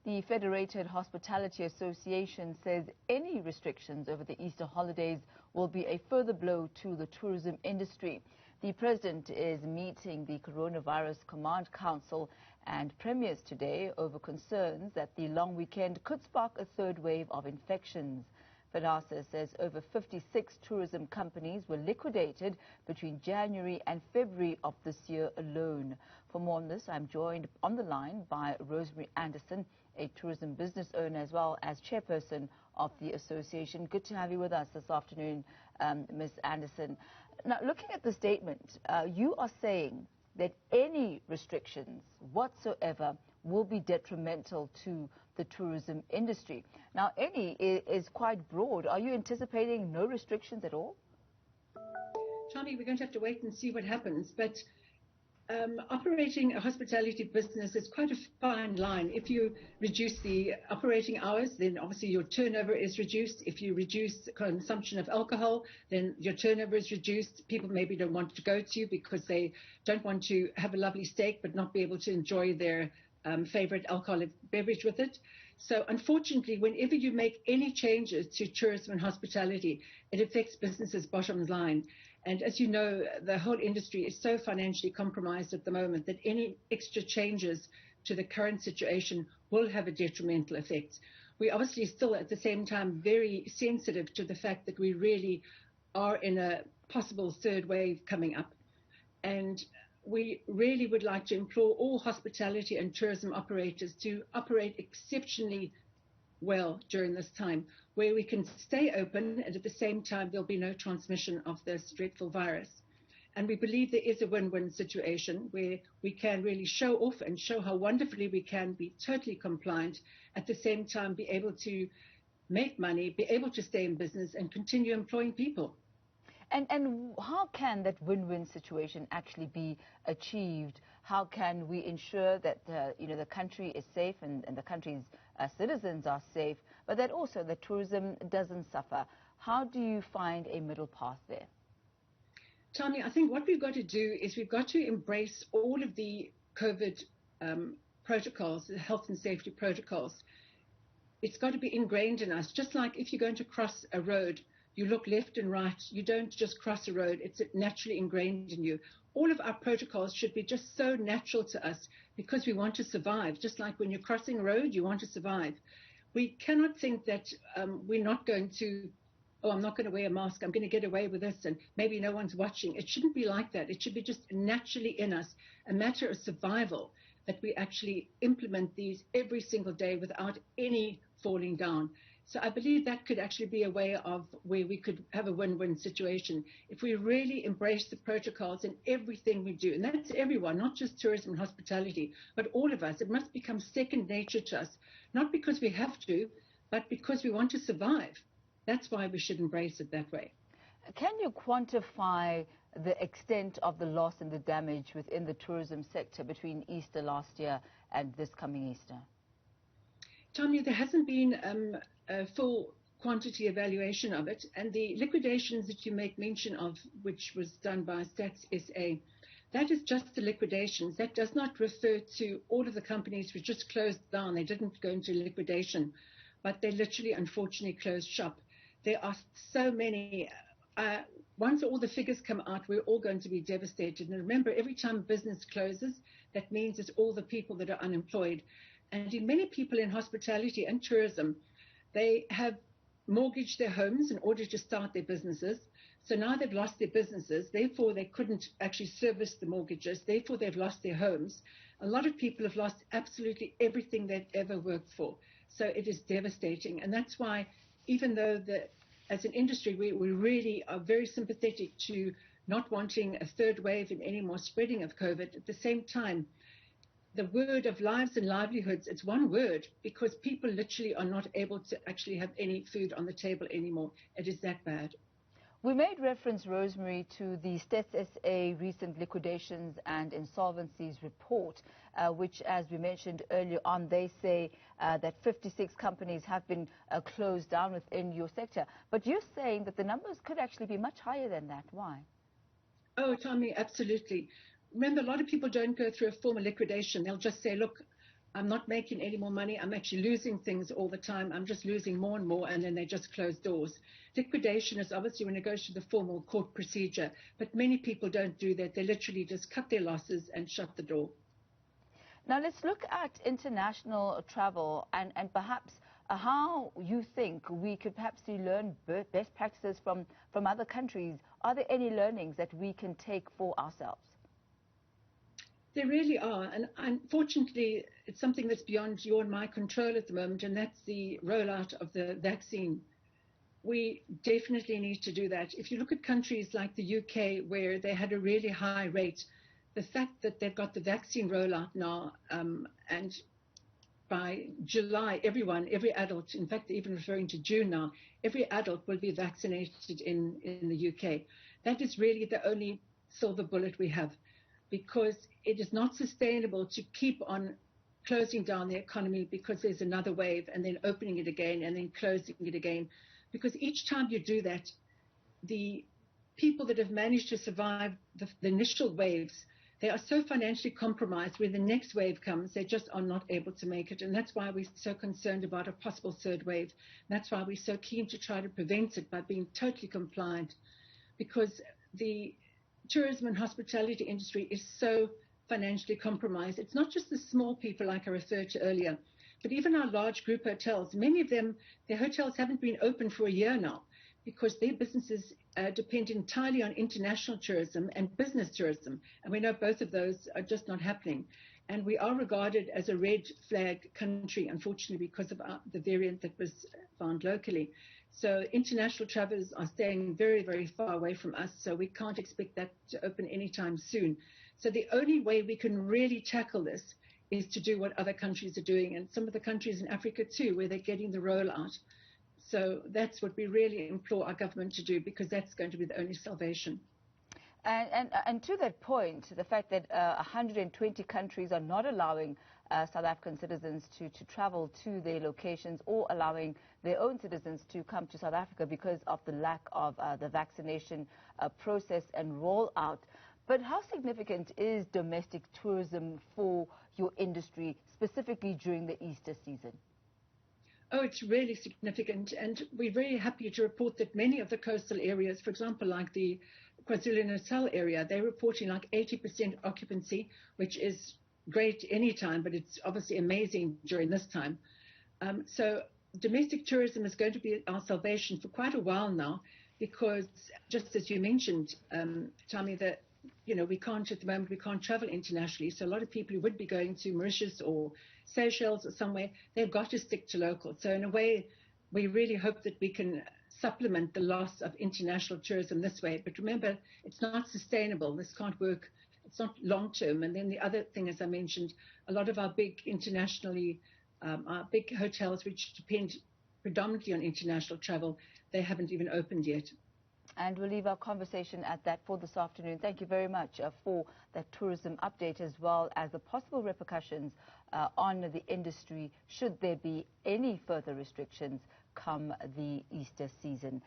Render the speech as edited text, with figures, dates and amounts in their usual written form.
The Federated Hospitality Association says any restrictions over the Easter holidays will be a further blow to the tourism industry. The president is meeting the Coronavirus Command Council and premiers today over concerns that the long weekend could spark a third wave of infections. Federated says over 56 tourism companies were liquidated between January and February of this year alone. For more on this, I'm joined on the line by Rosemary Anderson, a tourism business owner as well as chairperson of the association. Good to have you with us this afternoon, Ms. Anderson. Now, looking at the statement, you are saying that any restrictions whatsoever will be detrimental to the tourism industry. Now, any is quite broad. Are you anticipating no restrictions at all? Thami, we're going to have to wait and see what happens. But operating a hospitality business is quite a fine line. If you reduce the operating hours, then obviously your turnover is reduced. If you reduce consumption of alcohol, then your turnover is reduced. People maybe don't want to go to you because they don't want to have a lovely steak but not be able to enjoy their favorite alcoholic beverage with it. So unfortunately, whenever you make any changes to tourism and hospitality, it affects businesses' bottom line. And as you know, the whole industry is so financially compromised at the moment that any extra changes to the current situation will have a detrimental effect. We obviously still at the same time very sensitive to the fact that we really are in a possible third wave coming up. And we really would like to implore all hospitality and tourism operators to operate exceptionally well during this time, where we can stay open and at the same time there'll be no transmission of this dreadful virus. And we believe there is a win-win situation where we can really show off and show how wonderfully we can be totally compliant, at the same time be able to make money, be able to stay in business and continue employing people. And how can that win-win situation actually be achieved? How can we ensure that the country is safe and the country's citizens are safe, but that also the tourism doesn't suffer? How do you find a middle path there? Thami, I think what we've got to do is we've got to embrace all of the COVID protocols, the health and safety protocols. It's got to be ingrained in us, just like if you're going to cross a road, you look left and right. You don't just cross a road. It's naturally ingrained in you. All of our protocols should be just so natural to us because we want to survive. Just like when you're crossing a road, you want to survive. We cannot think that we're not going to, oh, I'm not going to wear a mask. I'm going to get away with this and maybe no one's watching. It shouldn't be like that. It should be just naturally in us, a matter of survival, that we actually implement these every single day without any falling down. So I believe that could actually be a way of where we could have a win-win situation if we really embrace the protocols in everything we do. And that's everyone, not just tourism and hospitality, but all of us. It must become second nature to us, not because we have to, but because we want to survive. That's why we should embrace it that way. Can you quantify the extent of the loss and the damage within the tourism sector between Easter last year and this coming Easter? Thami, there hasn't been a full quantity evaluation of it, and the liquidations that you make mention of, which was done by Stats SA, that is just the liquidations. That does not refer to all of the companies which just closed down. They didn't go into liquidation, but they literally, unfortunately, closed shop. There are so many. Once all the figures come out, we're all going to be devastated. And remember, every time business closes, that means it's all the people that are unemployed. And in many people in hospitality and tourism, they have mortgaged their homes in order to start their businesses. So now they've lost their businesses. Therefore, they couldn't actually service the mortgages. Therefore, they've lost their homes. A lot of people have lost absolutely everything they've ever worked for. So it is devastating. And that's why, even though as an industry, we really are very sympathetic to not wanting a third wave and any more spreading of COVID, at the same time, the word of lives and livelihoods, it's one word, because people literally are not able to actually have any food on the table anymore. It is that bad. We made reference, Rosemary, to the Stats SA recent liquidations and insolvencies report, which, as we mentioned earlier on, they say that 56 companies have been closed down within your sector. But you're saying that the numbers could actually be much higher than that. Why? Oh, Thami, absolutely. Remember, a lot of people don't go through a formal liquidation. They'll just say, look, I'm not making any more money. I'm actually losing things all the time. I'm just losing more and more, and then they just close doors. Liquidation is obviously when it goes to the formal court procedure, but many people don't do that. They literally just cut their losses and shut the door. Now let's look at international travel and perhaps how you think we could perhaps learn best practices from other countries. Are there any learnings that we can take for ourselves? There really are, and unfortunately, it's something that's beyond your and my control at the moment, and that's the rollout of the vaccine. We definitely need to do that. If you look at countries like the UK, where they had a really high rate, the fact that they've got the vaccine rollout now, and by July, every adult, in fact, even referring to June now, every adult will be vaccinated in the UK. That is really the only silver bullet we have, because it is not sustainable to keep on closing down the economy because there's another wave, and then opening it again and then closing it again. Because each time you do that, the people that have managed to survive the initial waves, they are so financially compromised when the next wave comes, they just are not able to make it. And that's why we're so concerned about a possible third wave. That's why we're so keen to try to prevent it by being totally compliant, because the tourism and hospitality industry is so financially compromised. It's not just the small people like I referred to earlier, but even our large group hotels. Many of them, their hotels haven't been open for a year now because their businesses depend entirely on international tourism and business tourism. And we know both of those are just not happening. And we are regarded as a red flag country, unfortunately, because of the variant that was found locally. So international travelers are staying very, very far away from us, so we can't expect that to open anytime soon. So the only way we can really tackle this is to do what other countries are doing, and some of the countries in Africa too, where they're getting the rollout. So that's what we really implore our government to do, because that's going to be the only salvation. And to that point, the fact that 120 countries are not allowing South African citizens to travel to their locations or allowing their own citizens to come to South Africa because of the lack of the vaccination process and rollout. But how significant is domestic tourism for your industry, specifically during the Easter season? Oh, it's really significant, and we're very happy to report that many of the coastal areas, for example, like the KwaZulu-Natal area, they're reporting like 80% occupancy, which is great anytime, but it's obviously amazing during this time. So domestic tourism is going to be our salvation for quite a while now, because just as you mentioned, Thami, that we can't at the moment, we can't travel internationally. So a lot of people who would be going to Mauritius or Seychelles or somewhere, they've got to stick to local. So in a way, we really hope that we can supplement the loss of international tourism this way. But remember, it's not sustainable. This can't work. It's not long term. And then the other thing, as I mentioned, a lot of our big internationally, our big hotels, which depend predominantly on international travel, they haven't even opened yet. And we'll leave our conversation at that for this afternoon. Thank you very much for that tourism update, as well as the possible repercussions on the industry should there be any further restrictions come the Easter season.